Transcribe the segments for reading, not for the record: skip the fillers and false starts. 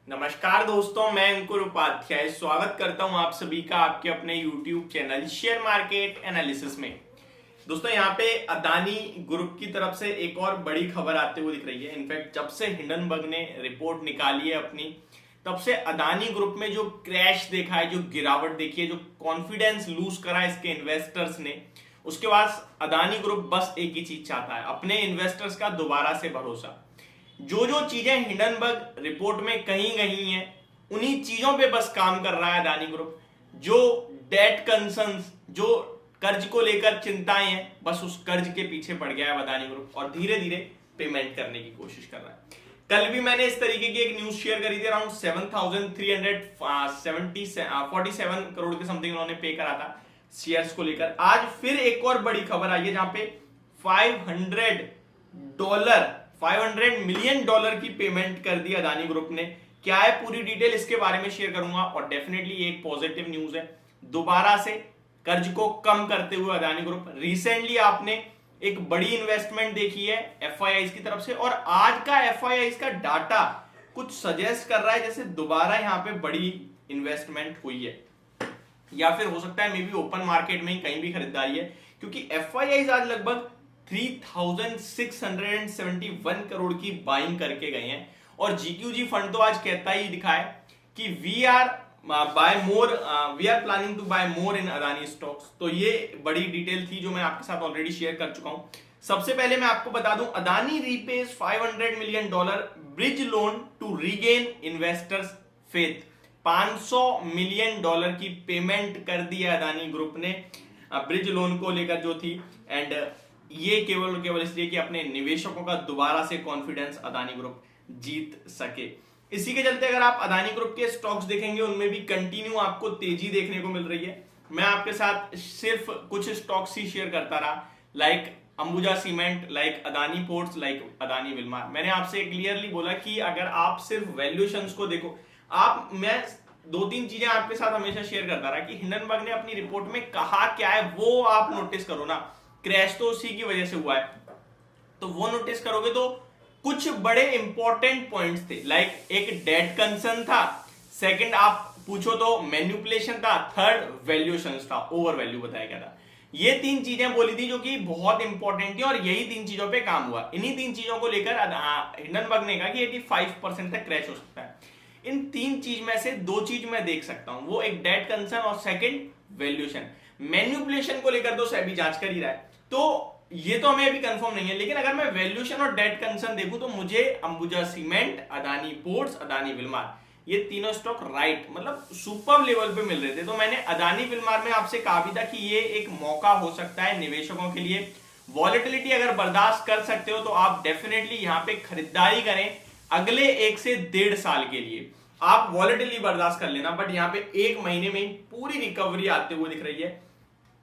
नमस्कार दोस्तों, मैं अंकुर उपाध्याय स्वागत करता हूं आप सभी का आपके अपने YouTube channel share market analysis में। दोस्तों, यहाँ पे अदानी ग्रुप की तरफ से एक और बड़ी खबर आते हुए दिख रही है। इनफैक्ट जब से हिंडनबर्ग ने रिपोर्ट निकाली है अपनी, तब से अदानी ग्रुप में जो क्रैश देखा है, जो गिरावट देखी है, जो कॉन्फिडेंस लूज करा है इसके इन्वेस्टर्स ने, उसके बाद अदानी ग्रुप बस एक ही चीज चाहता है, अपने इन्वेस्टर्स का दोबारा से भरोसा। जो जो चीजें हिंडनबर्ग रिपोर्ट में कहीं गई हैं, उन्हीं चीजों पे बस काम कर रहा है अदानी ग्रुप। जो डेट कंसर्न्स, जो कर्ज को लेकर चिंताएं हैं, बस उस कर्ज के पीछे पड़ गया है अदानी ग्रुप और धीरे धीरे पेमेंट करने की कोशिश कर रहा है। कल भी मैंने इस तरीके की एक न्यूज शेयर करी थी, अराउंड 7,347 करोड़ के समथिंग उन्होंने पे करा था शेयर्स को लेकर। आज फिर एक और बड़ी खबर आई है जहां पे $500 मिलियन की पेमेंट कर दी अदानी ग्रुप ने। क्या है पूरी डिटेल, इसके बारे में शेयर करूंगा। और डेफिनेटली एक पॉजिटिव न्यूज है, दोबारा से कर्ज को कम करते हुए अदानी ग्रुप। रिसेंटली आपने एक बड़ी इन्वेस्टमेंट देखी है एफआईआई की तरफ से, और आज का एफआईआई का डाटा कुछ सजेस्ट कर रहा है जैसे दोबारा यहां पे बड़ी इन्वेस्टमेंट हुई है, या फिर हो सकता है मे बी ओपन मार्केट में ही कहीं भी खरीदारी है, क्योंकि एफआईआई आज लगभग 3,671 करोड़ की बाइंग करके गए हैं। और जीक्यूजी फंड तो आज कहता ही दिखा है कि we are planning to buy more in Adani stocks. तो ये बड़ी डिटेल थी जो मैं आपके साथ ऑलरेडी शेयर कर चुका हूं। सबसे पहले मैं आपको बता दूं, Adani repays $500 million bridge loan to regain investors faith. $500 million की पेमेंट कर दी है अदानी ग्रुप ने ब्रिज लोन को लेकर जो थी, एंड ये केवल इसलिए कि अपने निवेशकों का दोबारा से कॉन्फिडेंस अदानी ग्रुप जीत सके। इसी के चलते अगर आप अदानी ग्रुप के स्टॉक्स देखेंगे, उनमें भी कंटिन्यू आपको तेजी देखने को मिल रही है। मैं आपके साथ सिर्फ कुछ स्टॉक्स ही शेयर करता रहा, like Ambuja cement, like Adani ports, like Adani Wilmar. मैंने आपसे क्लियरली बोला कि अगर आप सिर्फ वैल्यूएशंस को देखो, मैं दो तीन चीजें आपके साथ हमेशा शेयर करता रहा कि हिंडनबर्ग ने अपनी रिपोर्ट में कहा क्या है वो आप नोटिस करो ना। क्रैश तो उसी की वजह से हुआ है, तो वो नोटिस करोगे तो कुछ बड़े इंपॉर्टेंट पॉइंट्स थे। लाइक एक डेट कंसर्न था, सेकंड आप पूछो तो मैन्युपुलेशन था, थर्ड वैल्यूएशन था, ओवर वैल्यू बताया गया था। ये तीन चीजें बोली थी जो कि बहुत इंपॉर्टेंट थी, और यही तीन चीजों पे काम हुआ। इन्हीं तीन चीजों को लेकर हिंडनबर्ग ने कहा कि 85% तक क्रैश हो सकता है। इन तीन चीज में से दो चीज मैं देख सकता हूं, वो एक डेट कंसर्न और सेकंड वैल्यूएशन। मैन्युपुलेशन को लेकर तो सेबी जांच कर ही रहा है, तो ये तो हमें अभी कंफर्म नहीं है। लेकिन अगर मैं वैल्यूएशन और डेट कंसर्न देखूं तो मुझे Ambuja cement, Adani ports, Adani Wilmar, ये तीनों स्टॉक राइट मतलब सुपर लेवल पे मिल रहे थे। तो मैंने अदानी विलमार में आपसे कहा भी था कि ये एक मौका हो सकता है निवेशकों के लिए। वॉलेटिलिटी अगर बर्दाश्त कर सकते हो तो आप डेफिनेटली यहां पे खरीदारी करें अगले 1 से 1.5 साल के लिए। आप वॉलेटिलिटी बर्दाश्त कर लेना, बट यहाँ पे 1 महीने में पूरी रिकवरी आते हुए दिख रही है।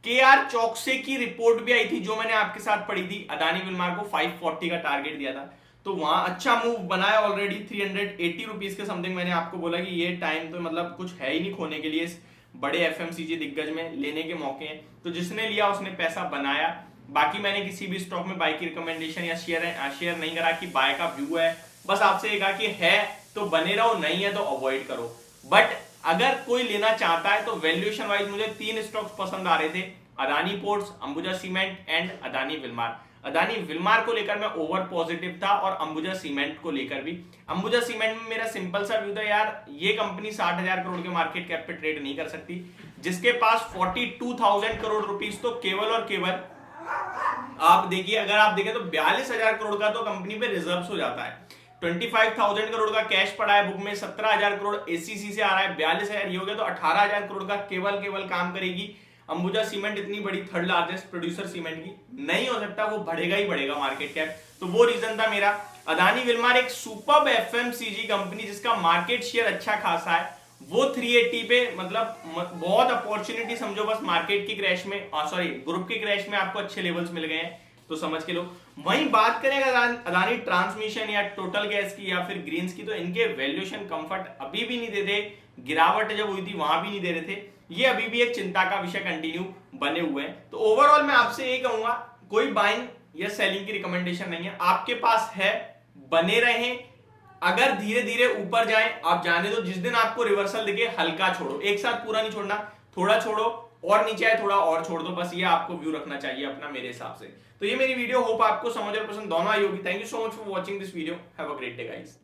केआर चौकसे की रिपोर्ट भी आई थी जो मैंने आपके साथ पढ़ी थी, अदानी विलमार को 540 का टारगेट दिया था, तो वहां अच्छा मूव बनाया ऑलरेडी। 380 रुपीज के समथिंग मैंने आपको बोला कि ये टाइम तो मतलब कुछ है ही नहीं खोने के लिए, इस बड़े एफएमसीजी दिग्गज में लेने के मौके हैं। तो जिसने लिया उसने पैसा बनाया। बाकी मैंने किसी भी स्टॉक में बाय की रिकमेंडेशन या शेयर नहीं करा कि बाय का व्यू है, बस आपसे ये कहा कि है तो बने रहो, नहीं है तो अवॉइड करो। बट अगर कोई लेना चाहता है तो वैल्यूएशन वाइज मुझे 3 स्टॉक्स पसंद आ रहे थे, Adani ports, Ambuja cement and Adani Wilmar. Adani Wilmar को लेकर मैं ओवर पॉजिटिव था, और अंबुजा सीमेंट को लेकर भी। अंबुजा सीमेंट में मेरा सिंपल सा व्यू था, यार ये कंपनी 60,000 करोड़ के मार्केट कैप पे ट्रेड नहीं कर सकती, जिसके पास 42,000 करोड़ रुपीस तो केवल और केवल आप देखिए, अगर आप देखें तो 42,000 करोड़ का तो कंपनी पे रिजर्व हो जाता है। 25,000 करोड़ का कैश पड़ा है बुक में, 17,000 करोड़ एसीसी से आ रहा है, 42,000 ये हो गया तो 18,000 करोड़ का केवल काम करेगी। अंबुजा सीमेंट इतनी बड़ी थर्ड लार्जेस्ट प्रोड्यूसर सीमेंट की नहीं हो सकता, वो बढ़ेगा ही बढ़ेगा मार्केट कैप। तो वो रीजन था मेरा। अदानी विलमार एक सुपर्ब एफएमसीजी कंपनी जिसका मार्केट शेयर अच्छा खासा है, वो 380 पे मतलब बहुत अपॉर्चुनिटी समझो, बस मार्केट की क्रैश में ग्रुप की क्रैश में आपको अच्छे लेवल्स मिल गए हैं, तो समझ के लो। वहीं बात करें अदानी ट्रांसमिशन या टोटल गैस की या फिर ग्रीन्स की, तो इनके वैल्यूएशन कंफर्ट अभी भी नहीं दे रहे। गिरावट जब हुई थी वहां भी नहीं दे रहे थे, ये अभी भी एक चिंता का विषय कंटिन्यू बने हुए हैं। तो ओवरऑल मैं आपसे ये कहूंगा, कोई बाइंग या सेलिंग की रिकमेंडेशन नहीं है, आपके पास है बने रहें, अगर धीरे धीरे ऊपर जाए आप जाने दो, जिस दिन आपको रिवर्सल दिखे हल्का छोड़ो, एक साथ पूरा नहीं छोड़ना, थोड़ा छोड़ो और नीचे आए थोड़ा और छोड़ दो, बस ये आपको व्यू रखना चाहिए अपना मेरे हिसाब से। तो ये मेरी वीडियो, होप आपको समझ और पसंद दोनों आई होगी। Thank you so much for watching this video, have a great day guys.